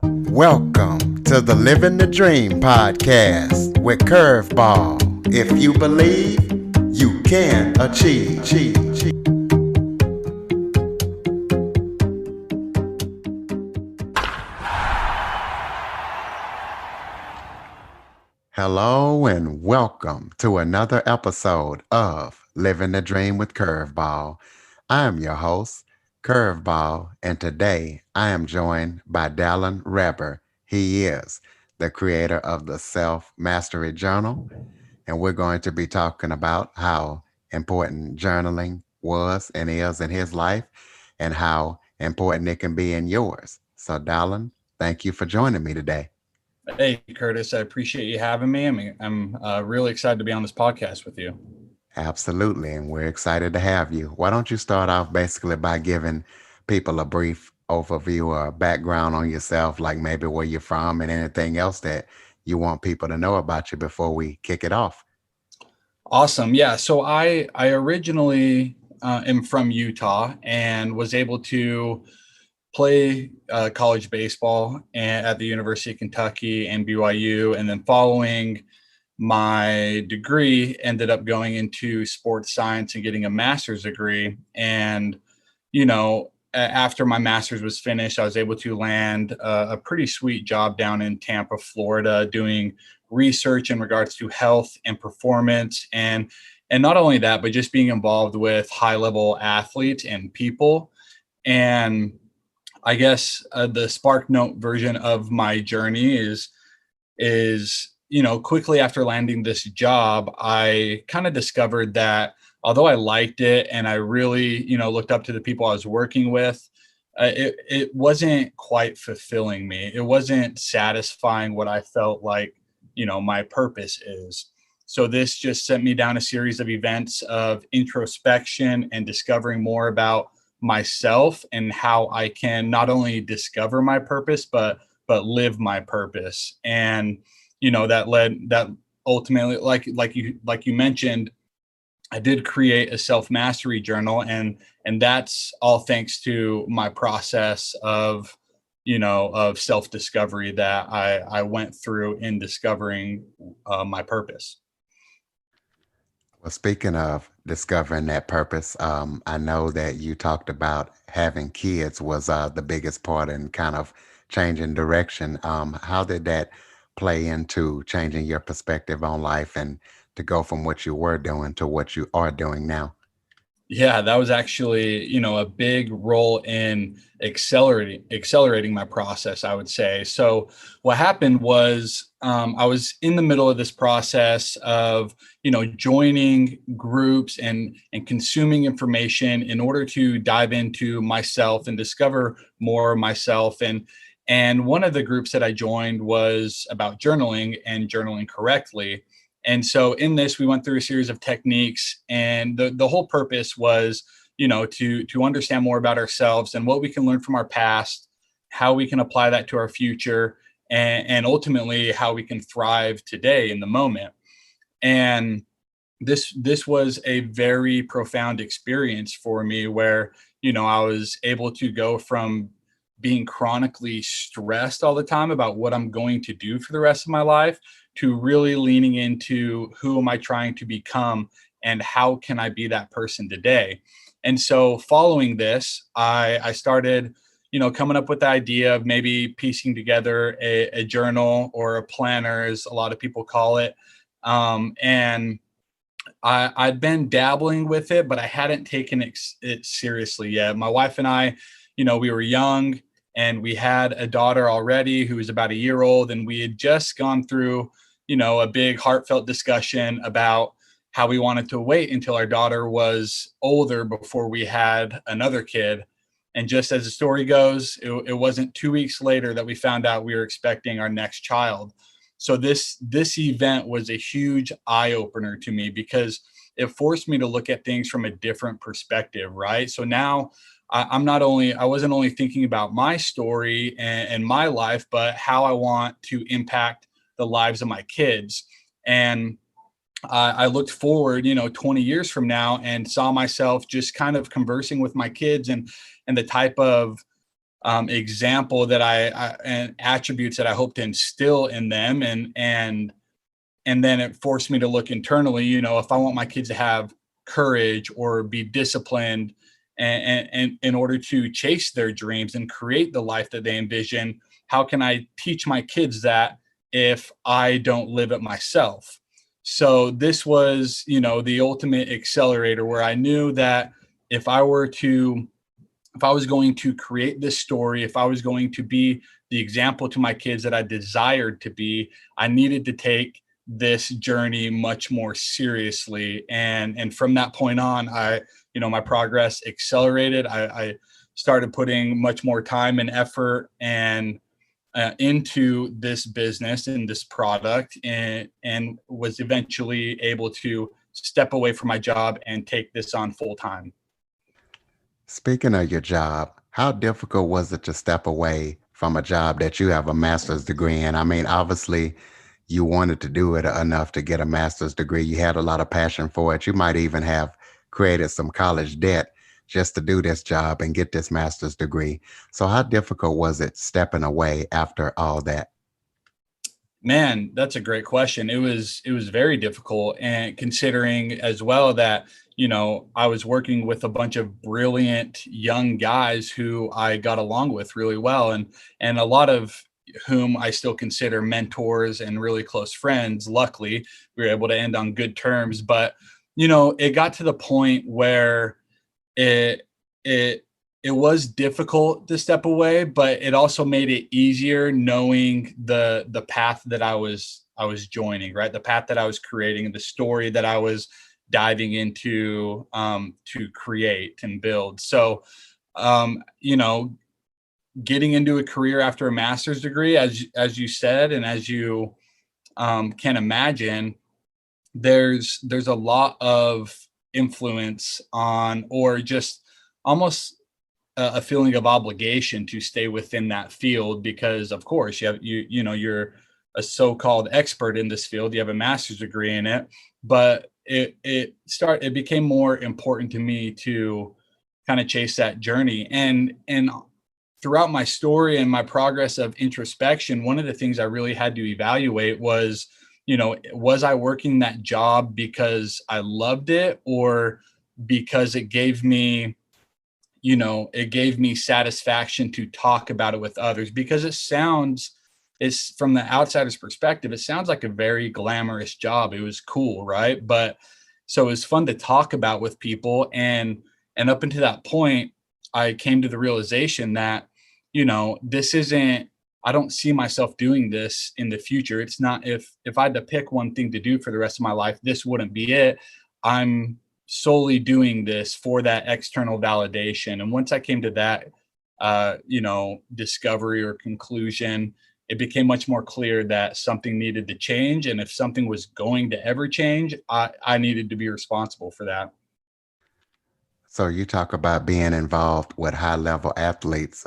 Welcome to the Living the Dream podcast with Curveball. If you believe, you can achieve. Hello and welcome to another episode of Living the Dream with Curveball. I am your host, Curveball, and today I am joined by Dallin Reber. He is the creator of the Self Mastery Journal, and we're going to be talking about how important journaling was and is in his life and how important it can be in yours. So, Dallin, thank you for joining me today. Hey, Curtis, I appreciate you having me. I'm really excited to be on this podcast with you. Absolutely, and we're excited to have you. Why don't you start off basically by giving people a brief overview or background on yourself, like maybe where you're from and anything else that you want people to know about you before we kick it off? Awesome. Yeah. So I originally am from Utah and was able to play college baseball at the University of Kentucky and BYU, and then following my degree, ended up going into sports science and getting a master's degree. And after my master's was finished, I was able to land a pretty sweet job down in Tampa, Florida, doing research in regards to health and performance, and not only that, but just being involved with high level athletes and people. And I guess the Spark Note version of my journey is quickly after landing this job, I kind of discovered that although I liked it and I really looked up to the people I was working with, it wasn't quite fulfilling me. It wasn't satisfying what I felt like my purpose is. So this just sent me down a series of events of introspection and discovering more about myself and how I can not only discover my purpose but live my purpose. And that ultimately, like you mentioned, I did create a self mastery journal, and that's all thanks to my process of self discovery that I went through in discovering my purpose. Well, speaking of discovering that purpose, I know that you talked about having kids was the biggest part in kind of changing direction. How did that play into changing your perspective on life and to go from what you were doing to what you are doing now? Yeah, that was actually, a big role in accelerating my process, I would say. So what happened was I was in the middle of this process of, joining groups and consuming information in order to dive into myself and discover more of myself. And one of the groups that I joined was about journaling and journaling correctly. And so in this, we went through a series of techniques, and the whole purpose was, to understand more about ourselves and what we can learn from our past, how we can apply that to our future, and ultimately how we can thrive today in the moment. And this was a very profound experience for me where, I was able to go from being chronically stressed all the time about what I'm going to do for the rest of my life to really leaning into who am I trying to become and how can I be that person today. And so following this, I started, coming up with the idea of maybe piecing together a journal or a planner, as a lot of people call it. And I'd been dabbling with it, but I hadn't taken it seriously yet. My wife and I, we were young and we had a daughter already who was about a year old. And we had just gone through, a big heartfelt discussion about how we wanted to wait until our daughter was older before we had another kid. And just as the story goes, it wasn't 2 weeks later that we found out we were expecting our next child. So this event was a huge eye opener to me because it forced me to look at things from a different perspective, right? So now I wasn't only thinking about my story and my life, but how I want to impact the lives of my kids. And I looked forward, 20 years from now and saw myself just kind of conversing with my kids and the type of example that and attributes that I hope to instill in them, and then it forced me to look internally. If I want my kids to have courage or be disciplined and in order to chase their dreams and create the life that they envision, how can I teach my kids that if I don't live it myself? So this was, the ultimate accelerator, where I knew that if I were to if I was going to create this story, if I was going to be the example to my kids that I desired to be, I needed to take this journey much more seriously. And from that point on, my progress accelerated. I started putting much more time and effort and into this business and this product, and was eventually able to step away from my job and take this on full time. Speaking of your job, how difficult was it to step away from a job that you have a master's degree in? I mean, obviously, you wanted to do it enough to get a master's degree. You had a lot of passion for it. You might even have created some college debt just to do this job and get this master's degree. So, how difficult was it stepping away after all that? Man, that's a great question. It was very difficult, and considering as well that, I was working with a bunch of brilliant young guys who I got along with really well, and a lot of whom I still consider mentors and really close friends. Luckily, we were able to end on good terms, but it got to the point where it it it was difficult to step away, but it also made it easier knowing the path that I was joining, right? The path that I was creating, the story that I was diving into, to create and build. So, um, you know, getting into a career after a master's degree, as you said, and as you can imagine, there's a lot of influence on, or just almost a feeling of obligation to stay within that field, because of course you're a so-called expert in this field, you have a master's degree in it. But it became more important to me to kind of chase that journey. And throughout my story and my progress of introspection, one of the things I really had to evaluate was, was I working that job because I loved it, or because it gave me satisfaction to talk about it with others? Because it's from the outsider's perspective, it sounds like a very glamorous job. It was cool, right? But so it was fun to talk about with people. And up until that point, I came to the realization that, this isn't, I don't see myself doing this in the future. It's not, if I had to pick one thing to do for the rest of my life, this wouldn't be it. I'm solely doing this for that external validation. And once I came to that, discovery or conclusion, it became much more clear that something needed to change. And if something was going to ever change, I needed to be responsible for that. So, you talk about being involved with high level athletes.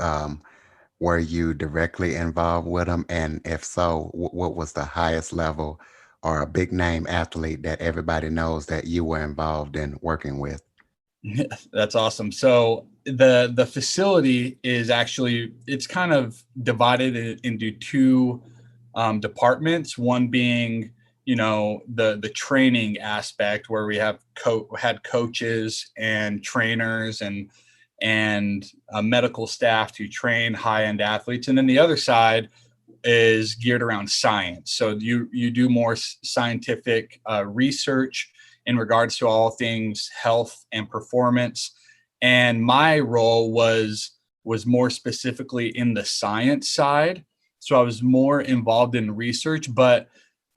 Were you directly involved with them? And if so, what was the highest level or a big name athlete that everybody knows that you were involved in working with? That's awesome. So the facility is actually, it's kind of divided into two departments. One being, the training aspect, where we had coaches and trainers and medical staff to train high end athletes, and then the other side is geared around science. So you do more scientific research in regards to all things health and performance. And my role was more specifically in the science side. So I was more involved in research, but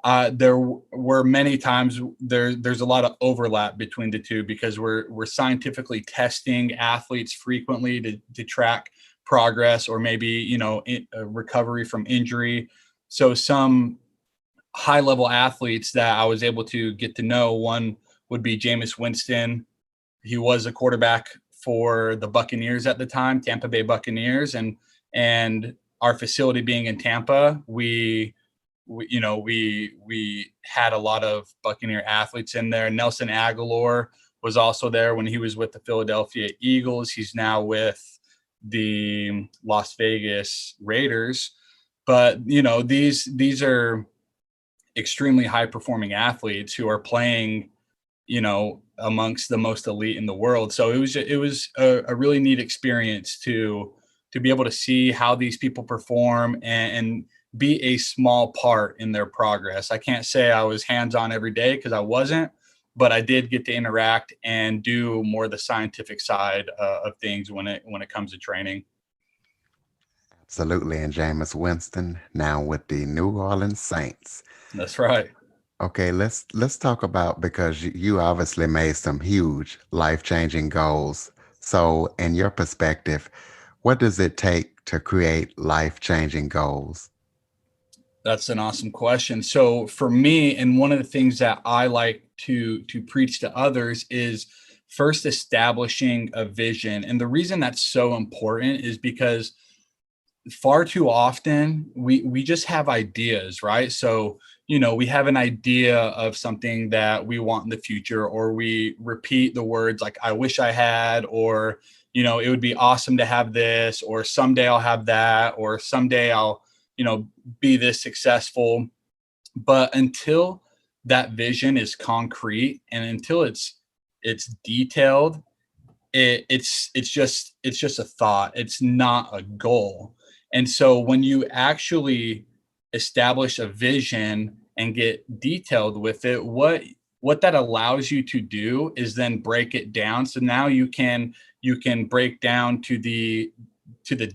were many times there's a lot of overlap between the two, because we're scientifically testing athletes frequently to track progress, or maybe recovery from injury. So some high level athletes that I was able to get to know, one would be Jameis Winston. He was a quarterback for the Buccaneers at the time, Tampa Bay Buccaneers, and our facility being in Tampa, we had a lot of Buccaneer athletes in there. Nelson Aguilar was also there when he was with the Philadelphia Eagles. He's now with the Las Vegas Raiders. But these are extremely high performing athletes who are playing, amongst the most elite in the world. So it was a really neat experience to be able to see how these people perform, and be a small part in their progress. I can't say I was hands on every day because I wasn't, but I did get to interact and do more of the scientific side of things when it comes to training. Absolutely. And Jameis Winston now with the New Orleans Saints. That's right. Okay, let's talk about because you obviously made some huge life-changing goals. So, in your perspective, what does it take to create life-changing goals? That's an awesome question. So for me, and one of the things that I like to preach to others is first establishing a vision. And the reason that's so important is because far too often we just have ideas, right? So we have an idea of something that we want in the future, or we repeat the words like I wish I had, or it would be awesome to have this, or someday I'll have that, or someday I'll be this successful. But until that vision is concrete, and until it's detailed, it's just a thought. It's not a goal. And so when you actually establish a vision and get detailed with it, what that allows you to do is then break it down. So now you can break down to the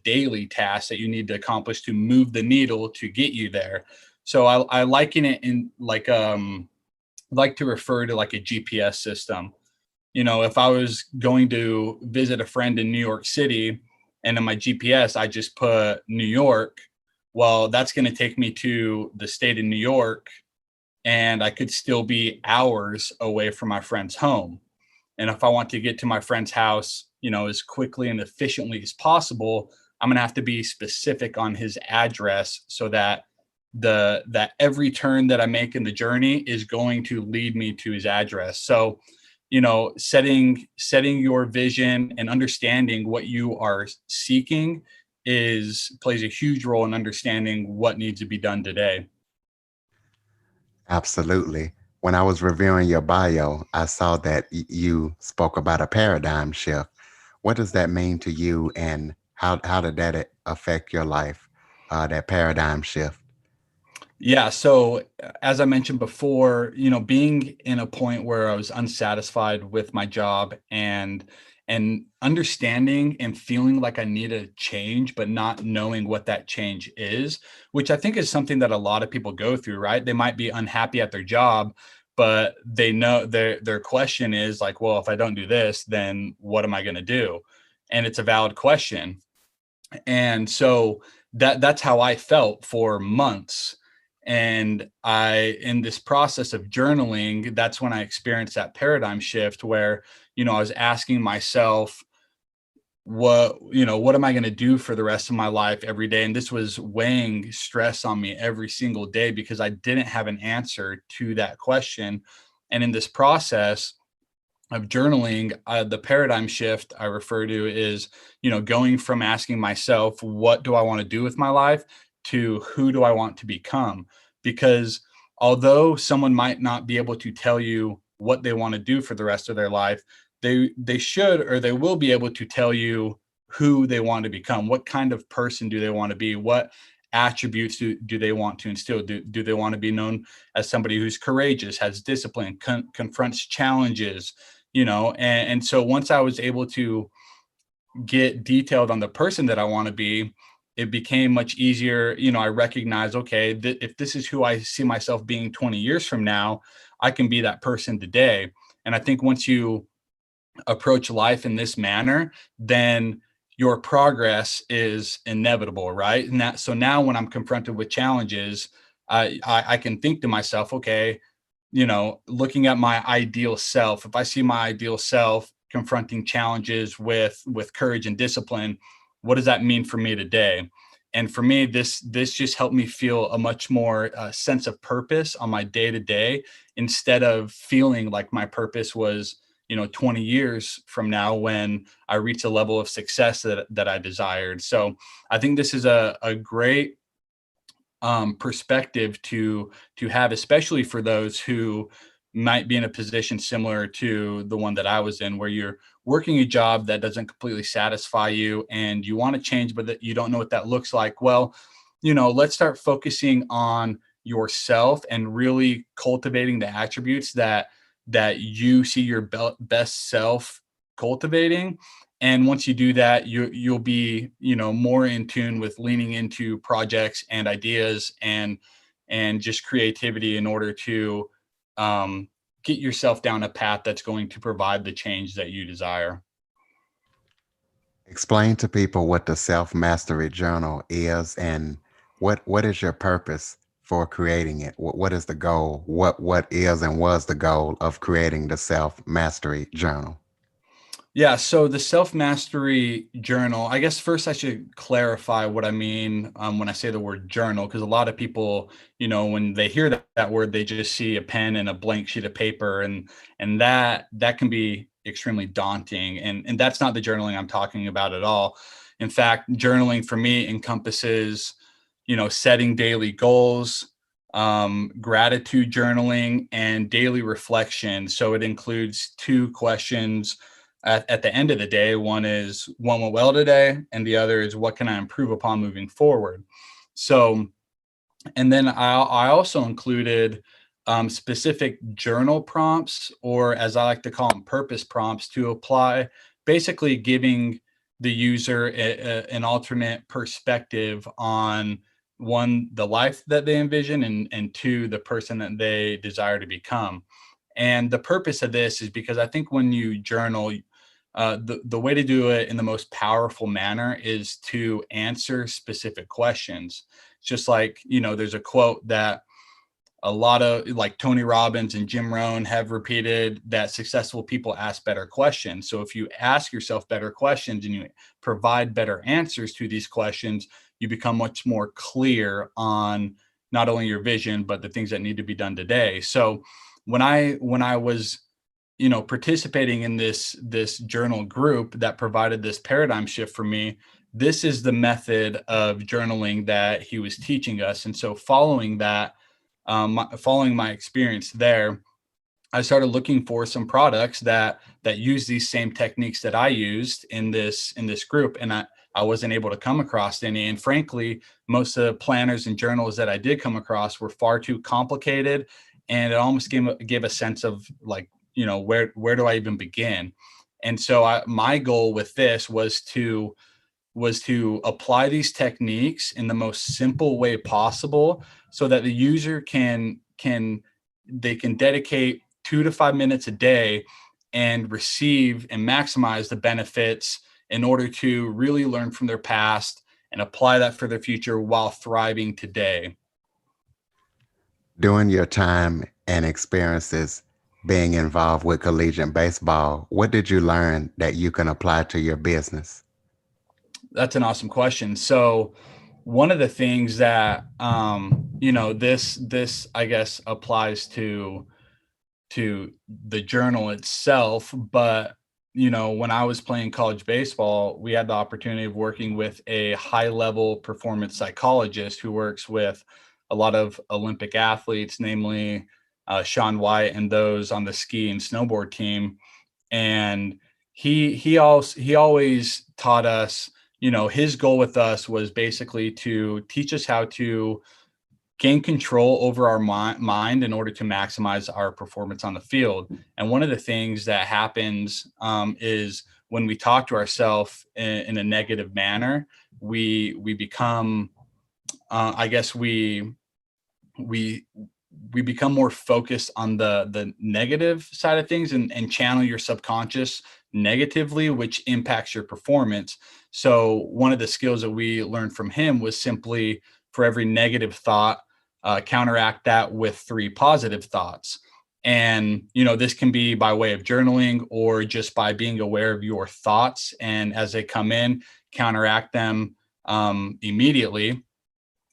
daily tasks that you need to accomplish to move the needle to get you there. So I liken it in like to refer to like a GPS system. If I was going to visit a friend in New York City, and in my GPS, I just put New York, well, that's going to take me to the state of New York, and I could still be hours away from my friend's home. And if I want to get to my friend's house, as quickly and efficiently as possible, I'm going to have to be specific on his address so that that every turn that I make in the journey is going to lead me to his address. So setting your vision and understanding what you are seeking is plays a huge role in understanding what needs to be done today. Absolutely. When I was reviewing your bio, I saw that you spoke about a paradigm shift. What does that mean to you, and how did that affect your life, that paradigm shift? Yeah, so as I mentioned before, being in a point where I was unsatisfied with my job, and understanding and feeling like I need a change, but not knowing what that change is, which I think is something that a lot of people go through, right? They might be unhappy at their job, but they know their question is like, well, if I don't do this, then what am I going to do? And it's a valid question. And so that's how I felt for months. And in this process of journaling, that's when I experienced that paradigm shift where I was asking myself, what am I going to do for the rest of my life every day? And this was weighing stress on me every single day because I didn't have an answer to that question. And in this process of journaling, the paradigm shift I refer to is, going from asking myself, what do I want to do with my life, to who do I want to become? Because although someone might not be able to tell you what they want to do for the rest of their life, they should, or they will be able to tell you who they want to become. What kind of person do they want to be? What attributes do they want to instill? Do they want to be known as somebody who's courageous, has discipline, confronts challenges, and so once I was able to get detailed on the person that I want to be, it became much easier. I recognize, okay, if this is who I see myself being 20 years from now, I can be that person today. And I think once you approach life in this manner, then your progress is inevitable, right? And so now when I'm confronted with challenges, I can think to myself, okay, looking at my ideal self, if I see my ideal self confronting challenges with courage and discipline, what does that mean for me today? And for me, this just helped me feel a much more sense of purpose on my day to day, instead of feeling like my purpose was 20 years from now when I reach a level of success that I desired. So I think this is a great perspective to have, especially for those who might be in a position similar to the one that I was in, where you're working a job that doesn't completely satisfy you and you want to change, but that you don't know what that looks like. Well, let's start focusing on yourself and really cultivating the attributes that you see your best self cultivating. And once you do that, you'll be more in tune with leaning into projects and ideas and just creativity in order to um, get yourself down a path that's going to provide the change that you desire. Explain to people what the Self Mastery Journal is and what is your purpose for creating it? What is the goal? What is and was the goal of creating the Self Mastery Journal? Yeah, so the self mastery journal, I guess first I should clarify what I mean when I say the word journal, because a lot of people, when they hear that word, they just see a pen and a blank sheet of paper, and that can be extremely daunting, and that's not the journaling I'm talking about at all. In fact, journaling for me encompasses, setting daily goals, gratitude journaling, and daily reflection. So it includes two questions at the end of the day. One is what went well today, and the other is what can I improve upon moving forward. So, and then I also included specific journal prompts, or as I like to call them, purpose prompts, to apply, basically giving the user an alternate perspective on, one, the life that they envision, and two, the person that they desire to become. And the purpose of this is because I think when you journal, the way to do it in the most powerful manner is to answer specific questions. It's just like, there's a quote that a lot of, like, Tony Robbins and Jim Rohn have repeated, that successful people ask better questions. So if you ask yourself better questions and you provide better answers to these questions, you become much more clear on not only your vision, but the things that need to be done today. So when I was participating in this journal group that provided this paradigm shift for me, this is the method of journaling that he was teaching us. And so following that, following my experience there, I started looking for some products that use these same techniques that I used in this group, and I wasn't able to come across any. And frankly, most of the planners and journals that I did come across were far too complicated, and it almost gave a sense of, like, where do I even begin? And so my goal with this was to apply these techniques in the most simple way possible, so that the user can dedicate 2 to 5 minutes a day and receive and maximize the benefits in order to really learn from their past and apply that for their future while thriving today. During your time and experiences being involved with collegiate baseball, what did you learn that you can apply to your business? That's an awesome question. So one of the things that this I guess applies to the journal itself, but when I was playing college baseball, we had the opportunity of working with a high level performance psychologist who works with a lot of Olympic athletes, namely Sean White and those on the ski and snowboard team. And he always taught us, his goal with us was basically to teach us how to gain control over our mind in order to maximize our performance on the field. And one of the things that happens is when we talk to ourselves in a negative manner, we become, I guess we we become more focused on the negative side of things, and channel your subconscious negatively, which impacts your performance. So one of the skills that we learned from him was simply, for every negative thought, counteract that with three positive thoughts. And this can be by way of journaling, or just by being aware of your thoughts, and as they come in, counteract them immediately.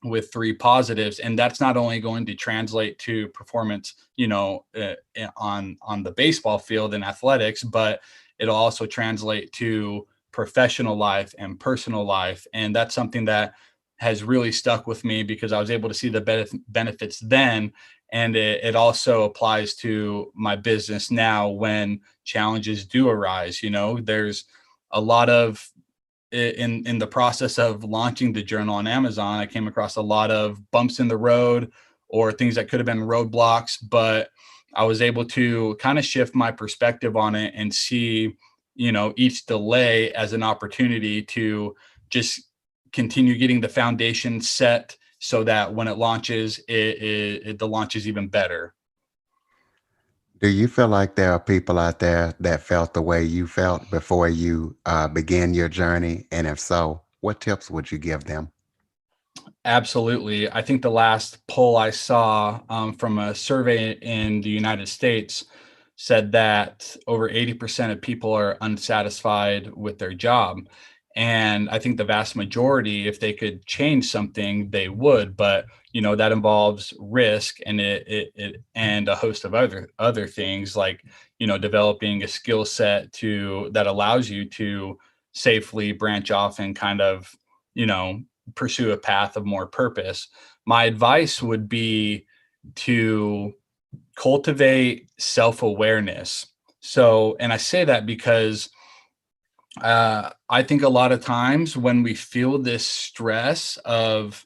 with three positives, and that's not only going to translate to performance, on the baseball field in athletics, but it'll also translate to professional life and personal life. And that's something that has really stuck with me because I was able to see the benefits then, and it also applies to my business now when challenges do arise. There's a lot of in the process of launching the journal on Amazon, I came across a lot of bumps in the road or things that could have been roadblocks, but I was able to kind of shift my perspective on it and see, each delay as an opportunity to just continue getting the foundation set so that when it launches, the launch is even better. Do you feel like there are people out there that felt the way you felt before you began your journey? And if so, what tips would you give them? Absolutely. I think the last poll I saw from a survey in the United States said that over 80% of people are unsatisfied with their job. And I think the vast majority, if they could change something, they would. But that involves risk and and a host of other things like developing a skill set to that allows you to safely branch off and kind of you know pursue a path of more purpose. My advice would be to cultivate self awareness. So, and I say that because I think a lot of times when we feel this stress of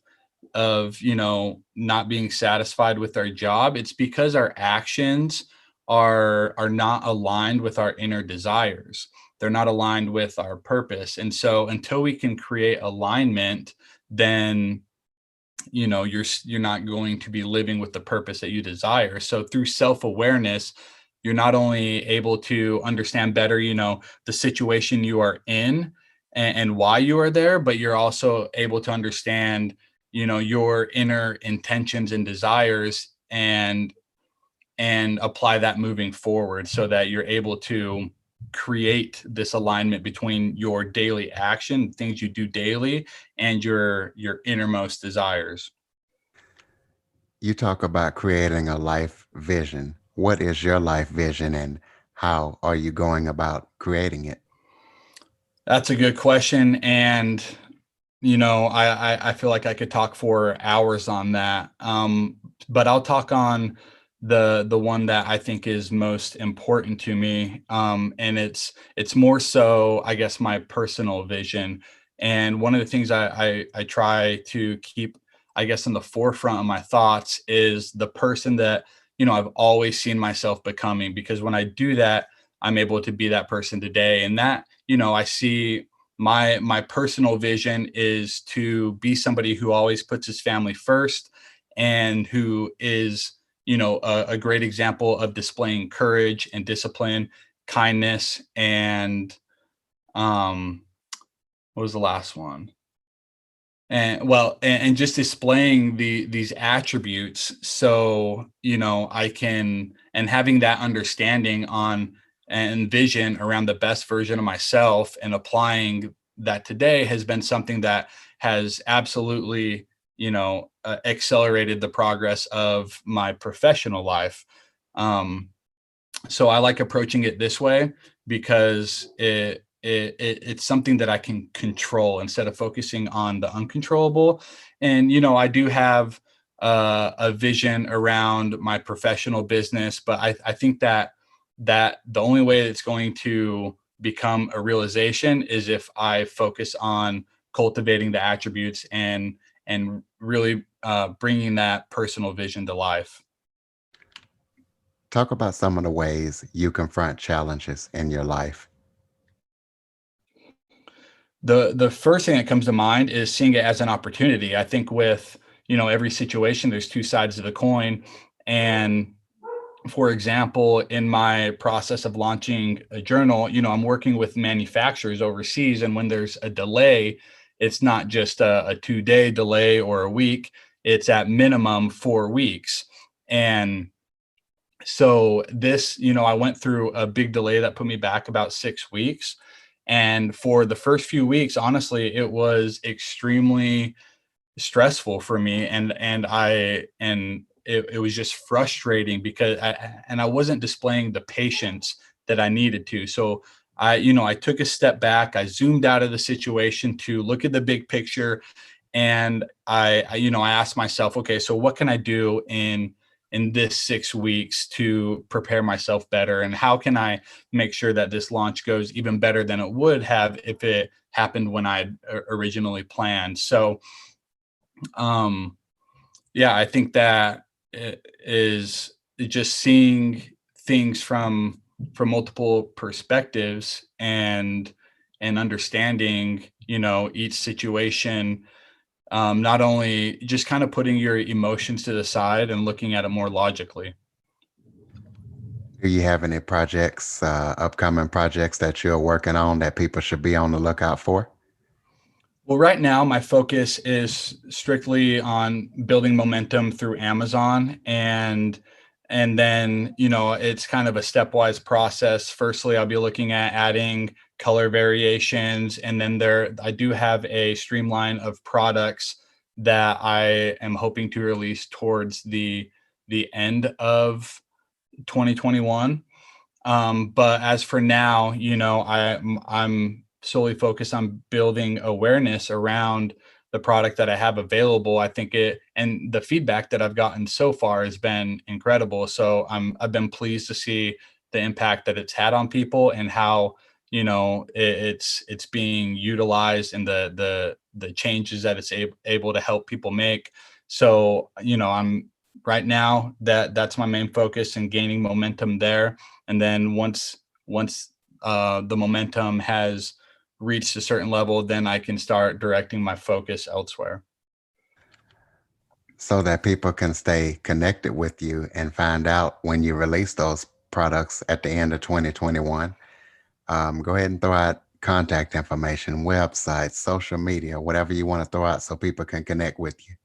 not being satisfied with our job, it's because our actions are not aligned with our inner desires. They're not aligned with our purpose. And so until we can create alignment, then you're not going to be living with the purpose that you desire. So through self-awareness, you're not only able to understand better the situation you are in and why you are there, but you're also able to understand your inner intentions and desires and apply that moving forward so that you're able to create this alignment between your daily action, things you do daily, and your innermost desires. You talk about creating a life vision. What is your life vision and how are you going about creating it? That's a good question. And I feel like I could talk for hours on that. But I'll talk on the one that I think is most important to me. And it's more so, I guess, my personal vision. And one of the things I try to keep, I guess, in the forefront of my thoughts is the person that I've always seen myself becoming. Because when I do that, I'm able to be that person today. And that I see my personal vision is to be somebody who always puts his family first and who is a great example of displaying courage and discipline, kindness, and what was the last one? And well, and just displaying these attributes so I can, and having that understanding on and vision around the best version of myself and applying that today has been something that has absolutely accelerated the progress of my professional life. Um so I like approaching it this way because it's something that I can control instead of focusing on the uncontrollable. And I do have a vision around my professional business, but I think that the only way it's going to become a realization is if I focus on cultivating the attributes and really bringing that personal vision to life. Talk about some of the ways you confront challenges in your life. The first thing that comes to mind is seeing it as an opportunity. I think with every situation, there's two sides of the coin. And for example, in my process of launching a journal, I'm working with manufacturers overseas, and when there's a delay, it's not just a 2-day delay or a week; it's at minimum 4 weeks. And so this, I went through a big delay that put me back about 6 weeks. And for the first few weeks, honestly, it was extremely stressful for me, and it was just frustrating because I wasn't displaying the patience that I needed to. So I took a step back. I zoomed out of the situation to look at the big picture, and I asked myself, okay, so what can I do in this 6 weeks to prepare myself better, and how can I make sure that this launch goes even better than it would have if it happened when I originally planned. So um yeah, I think that it is just seeing things from multiple perspectives, and understanding, each situation, not only just kind of putting your emotions to the side and looking at it more logically. Do you have any projects, upcoming projects that you're working on that people should be on the lookout for? Well, right now, my focus is strictly on building momentum through Amazon, and then, it's kind of a stepwise process. Firstly, I'll be looking at adding color variations, and then I do have a streamline of products that I am hoping to release towards the end of 2021. But as for now, I'm solely focused on building awareness around the product that I have available. I think it and the feedback that I've gotten so far has been incredible. So I've been pleased to see the impact that it's had on people, and how it's being utilized, and the changes that it's able to help people make. So I'm right now, that's my main focus, and gaining momentum there. And then once the momentum has reached a certain level, then I can start directing my focus elsewhere. So that people can stay connected with you and find out when you release those products at the end of 2021. Go ahead and throw out contact information, websites, social media, whatever you want to throw out so people can connect with you.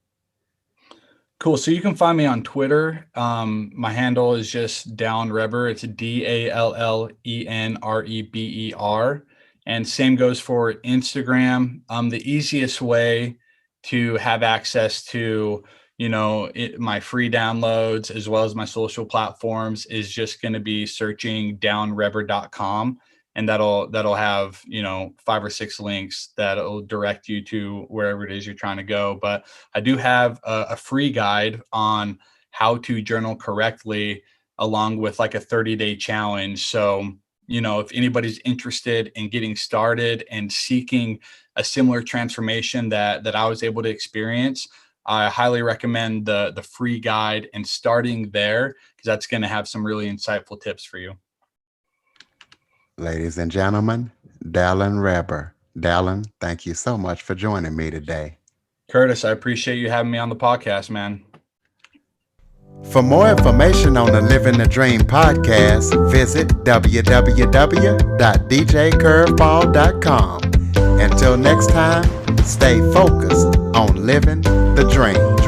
Cool. So you can find me on Twitter. My handle is just Dallin Reber. It's DALLENREBER. And same goes for Instagram. The easiest way to have access to, my free downloads as well as my social platforms is just going to be searching downreber.com. And that'll have, 5 or 6 links that'll direct you to wherever it is you're trying to go. But I do have a free guide on how to journal correctly, along with like a 30-day challenge. So, if anybody's interested in getting started and seeking a similar transformation that I was able to experience, I highly recommend the free guide and starting there, because that's going to have some really insightful tips for you. Ladies and gentlemen, Dallin Reber. Dallin, thank you so much for joining me today. Curtis, I appreciate you having me on the podcast, man. For more information on the Living the Dream podcast, visit www.djcurveball.com. Until next time, stay focused on living the dream.